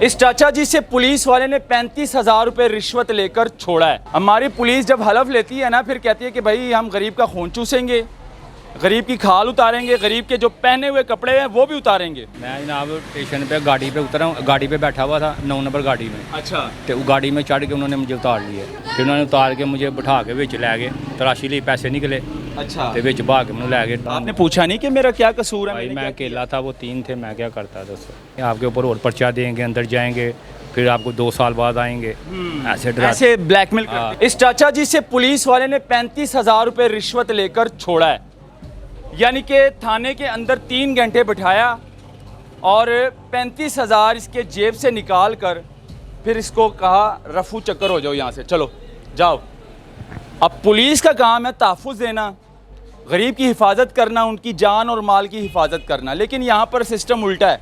इस चाचा जी से पुलिस वाले ने 35,000 रुपये रिश्वत लेकर छोड़ा है। हमारी पुलिस जब हलफ लेती है ना, फिर कहती है कि भाई हम गरीब का खून चूसेंगे, गरीब की खाल उतारेंगे, गरीब के जो पहने हुए कपड़े हैं वो भी उतारेंगे। मैं जनाब स्टेशन पे गाड़ी पे उतरा हूँ, गाड़ी पे बैठा हुआ था 9 नंबर गाड़ी में। अच्छा। तो गाड़ी में चढ़ के उन्होंने मुझे उतार लिया, फिर उन्होंने उतार के मुझे बिठा के विच लै गए, तलाशी लिए, पैसे निकले। अच्छा। तो विच बहा के मैंने लै गए। आपने पूछा नहीं कि मेरा क्या कसूर है? भाई मैं अकेला था, वो 3 थे, मैं क्या करता दोस्तों। आपके ऊपर और पर्चा देंगे, अंदर जाएंगे, फिर आपको 2 साल बाद आएंगे, ऐसे ब्लैकमेल करते। इस चाचा जी से पुलिस वाले ने 35,000 रुपये रिश्वत लेकर छोड़ा है, यानी कि थाने के अंदर 3 घंटे बिठाया और 35,000 इसके जेब से निकाल कर फिर इसको कहा रफू चक्कर हो जाओ, यहाँ से चलो जाओ। अब पुलिस का काम है तहफ़्फ़ुज़ देना, गरीब की हिफाजत करना, उनकी जान और माल की हिफाजत करना, लेकिन यहाँ पर सिस्टम उल्टा है।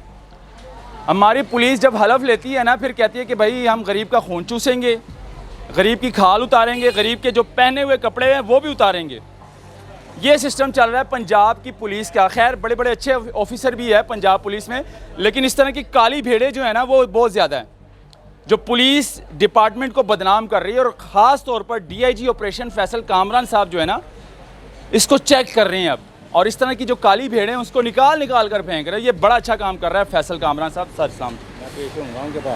हमारी पुलिस जब हलफ लेती है ना, फिर कहती है कि भाई हम गरीब का खून चूसेंगे, गरीब की खाल उतारेंगे, गरीब के जो पहने हुए कपड़े हैं वो भी उतारेंगे। ये सिस्टम चल रहा है पंजाब की पुलिस का। खैर बड़े बड़े अच्छे ऑफिसर भी है पंजाब पुलिस में, लेकिन इस तरह की काली भेड़ें जो है ना वो बहुत ज़्यादा है, जो पुलिस डिपार्टमेंट को बदनाम कर रही है। और ख़ास तौर पर डीआईजी ऑपरेशन फैसल कामरान साहब जो है ना, इसको चेक कर रहे हैं अब, और इस तरह की जो काली भेड़ें हैं उसको निकाल कर फेंक रहे हैं। ये बड़ा अच्छा काम कर रहा है फैसल कामरान साहब। सर साहब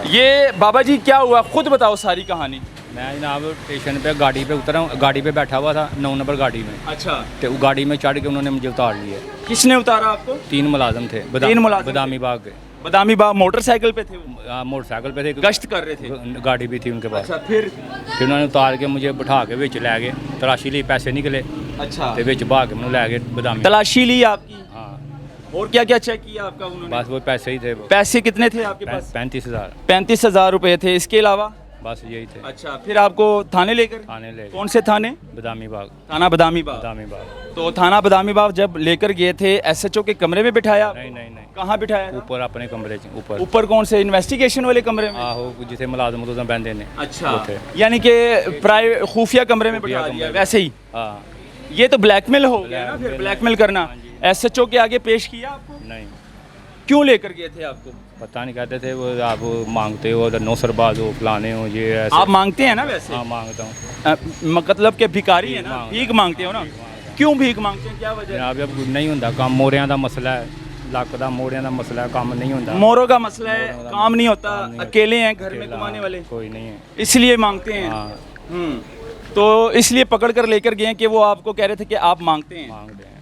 ये बाबा जी क्या हुआ, खुद बताओ सारी कहानी। मैं जनाब स्टेशन पे गाड़ी पे उतरा हूँ, गाड़ी पे बैठा हुआ था 9 नंबर गाड़ी में। अच्छा। तो गाड़ी में चढ़ के उन्होंने मुझे उतार लिया। किसने उतारा आपको? 3 मुलाजम थे, 3 मुलाजिम बदामी बाग के। बदामी बाग मोटरसाइकिल पे थे? मोटरसाइकिल पे थे, गश्त कर रहे थे, गाड़ी भी थी उनके पास। अच्छा। फिर उन्होंने उतार के मुझे बिठा के विच लै गए, तलाशी ली, पैसे निकले। अच्छा। तो विच बहा के मैंने लै गए बदामी। तलाशी ली आपकी? हाँ। और क्या क्या चेक किया आपका उन्होंने? बस वो पैसे ही थे। पैसे कितने थे आपके पास? 35,000। 35,000 रुपये थे, इसके अलावा? बस यही थे। अच्छा। फिर आपको थाने लेकर? थाने ले। कौन से थाने? बदामी बाग। थाना बदामी बाग। बदामी बाग। तो थाना बदामी बाग जब लेकर गए थे, एसएचओ के कमरे में बिठाया? नहीं नहीं नहीं। कहाँ बिठाया? ऊपर अपने कमरे च ऊपर। ऊपर कौन से इन्वेस्टिगेशन वाले कमरे में? आहो, जिसे मुलाजम तो बहते ने। अच्छा। यानी कि प्राइवेट खुफिया कमरे में बिठा दिया वैसे ही? हाँ। ये तो ब्लैकमेल हो गया ना, फिर ब्लैकमेल करना। एसएचओ के आगे पेश किया आपको? नहीं। क्यों लेकर गए थे आपको? पता नहीं, कहते थे वो आप मांगते हो, नौसरबाज हो, फलाने हो, ये ऐसे। आप मांगते हैं ना वैसे? हाँ मांगता हूँ। मतलब के भिखारी है ना, भीख मांगते हो ना? क्यों भीख मांगते हैं, क्या वजह? जनाब अब नहीं होता काम, मोरियां का मसला है, लक का मोरियां का मसला है, काम नहीं होता। मोरों का मसला है, काम नहीं होता, अकेले हैं घर में कमाने वाले, कोई नहीं है, इसलिए मांगते हैं। तो इसलिए पकड़ कर लेकर गए कि वो आपको कह रहे थे कि आप मांगते हैं। मांग रहे हैं।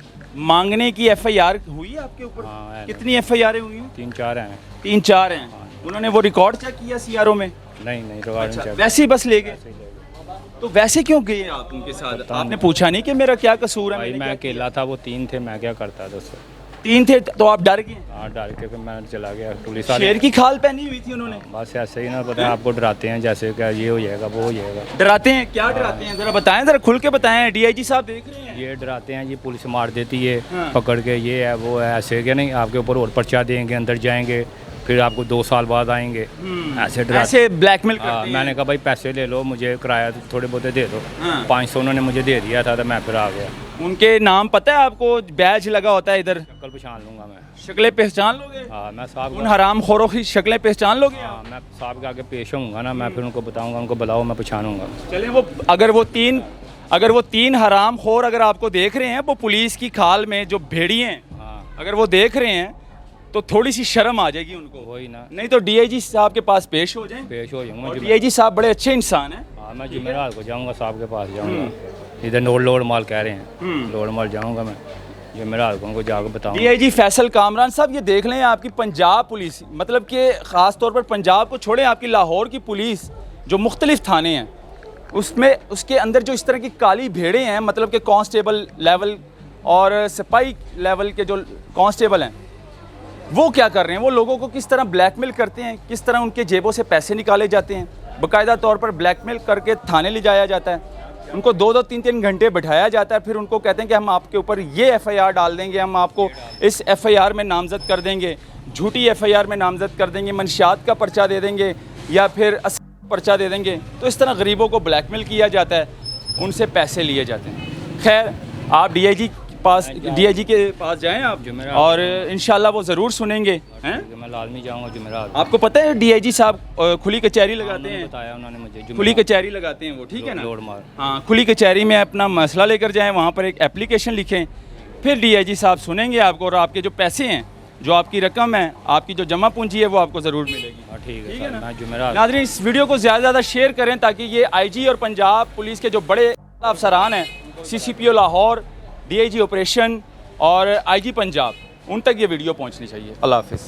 मांगने की एफआईआर हुई आपके ऊपर? हाँ, कितनी एफआईआर हुई हैं? 3-4 हैं। 3-4 हैं। उन्होंने वो रिकॉर्ड चेक किया सीआरओ में? नहीं नहीं, रिकॉर्ड अच्छा, वैसे ही बस ले गए? तो वैसे क्यों गए आप उनके साथ? आपने पूछा नहीं कि मेरा क्या कसूर है? भाई मैं अकेला था, वो 3 थे, मैं क्या करता दोस्तों। 3 थे तो आप डर गए? हाँ डर के फिर मैं चला गया। पुलिस वाले शेर की खाल पहनी हुई थी उन्होंने? बस ऐसे ही ना, पता है आपको डराते हैं, जैसे क्या ये हो जाएगा वो हो जाएगा। डराते हैं? क्या डराते हैं, जरा बताएं, जरा खुल के बताएं। डीआईजी साहब देख रहे हैं। ये डराते हैं जी, पुलिस मार देती है। हाँ। पकड़ के, ये है वो है, ऐसे क्या नहीं, आपके ऊपर और पर्चा देंगे, अंदर जाएंगे, फिर आपको 2 साल बाद आएंगे, ऐसे डरा। ऐसे ब्लैकमेल करते हैं। मैंने कहा भाई पैसे ले लो, मुझे किराया थोड़े बहुत दे दो। हाँ। 500 उन्होंने मुझे दे दिया था, तो मैं फिर आ गया। उनके नाम पता है आपको? बैज लगा होता है इधर। शक्ल पहचान लूंगा मैं। शक्लें पहचान लोगे? हाँ मैं साहब उन हराम खोरों की शक्लें पहचान लोगे? हाँ मैं साहब के आगे पेश होऊंगा ना, मैं फिर उनको बताऊंगा, उनको बुलाओ, मैं पहचानूंगा। चलें, वो अगर वो तीन हराम खोर अगर आपको देख रहे हैं, वो पुलिस की खाल में जो भेड़िए हैं, हाँ अगर वो देख रहे हैं तो थोड़ी सी शर्म आ जाएगी उनको। वही ना, नहीं तो डीआईजी साहब के पास पेश हो जाएं। पेश हो जाऊंगा। डीआईजी साहब बड़े अच्छे इंसान हैं। हाँ मैं जुमेरात को जाऊंगा, साहब के पास जाऊंगा। इधर लोड माल कह रहे हैं, लोड माल जाऊंगा मैं जुमेरात को, उनको जाकर बताऊंगा। डीआईजी फैसल कामरान साहब, ये देख लें आपकी पंजाब पुलिस, मतलब कि ख़ास तौर पर पंजाब को छोड़ें, आपकी लाहौर की पुलिस जो मुख्तलिफ थाने हैं उसमें, उसके अंदर जो इस तरह की काली भेड़ें हैं, मतलब कि कांस्टेबल लेवल और सिपाही लेवल के जो कांस्टेबल हैं, वो क्या कर रहे हैं? वो लोगों को किस तरह ब्लैकमेल करते हैं, किस तरह उनके जेबों से पैसे निकाले जाते हैं, बाकायदा तौर पर ब्लैकमेल करके थाने ले जाया जाता है, उनको 2-2, 3-3 घंटे बिठाया जाता है, फिर उनको कहते हैं कि हम आपके ऊपर ये एफआईआर डाल देंगे, हम आपको इस एफआईआर में नामजद कर देंगे, झूठी एफआईआर में नामजद कर देंगे, मंशियात का पर्चा दे देंगे या फिर पर्चा दे देंगे। तो इस तरह गरीबों को ब्लैकमेल किया जाता है, उनसे पैसे लिए जाते हैं। खैर, आप डीआईजी पास डीआईजी के पास जाएं आप जुमेरात। और इंशाल्लाह वो ज़रूर सुनेंगे हैं। ठीक है, मैं लाजमी जाऊँगा जुमेरात। आपको पता है डीआईजी साहब खुली कचहरी लगाते उन्होंने हैं, बताया उन्होंने मुझे खुली जुमेरात कचहरी लगाते हैं वो, ठीक है ना। लोड माल। हाँ, खुली कचहरी में अपना मसला लेकर जाएं, वहाँ पर एक एप्लीकेशन लिखें, फिर डीआईजी साहब सुनेंगे आपको और आपके जो पैसे हैं, जो आपकी रकम है, आपकी जो जमा पूंजी है, वो आपको ज़रूर मिलेगी। हाँ ठीक है ठीक है सर, ना? मैं जुमेरात। नाज़रीन, इस वीडियो को ज़्यादा से ज़्यादा शेयर करें ताकि ये आईजी और पंजाब पुलिस के जो बड़े अफसरान हैं, सीसीपीओ लाहौर, डीआईजी ऑपरेशन और आईजी पंजाब, उन तक ये वीडियो पहुंचनी चाहिए। अल्लाह हाफिज़।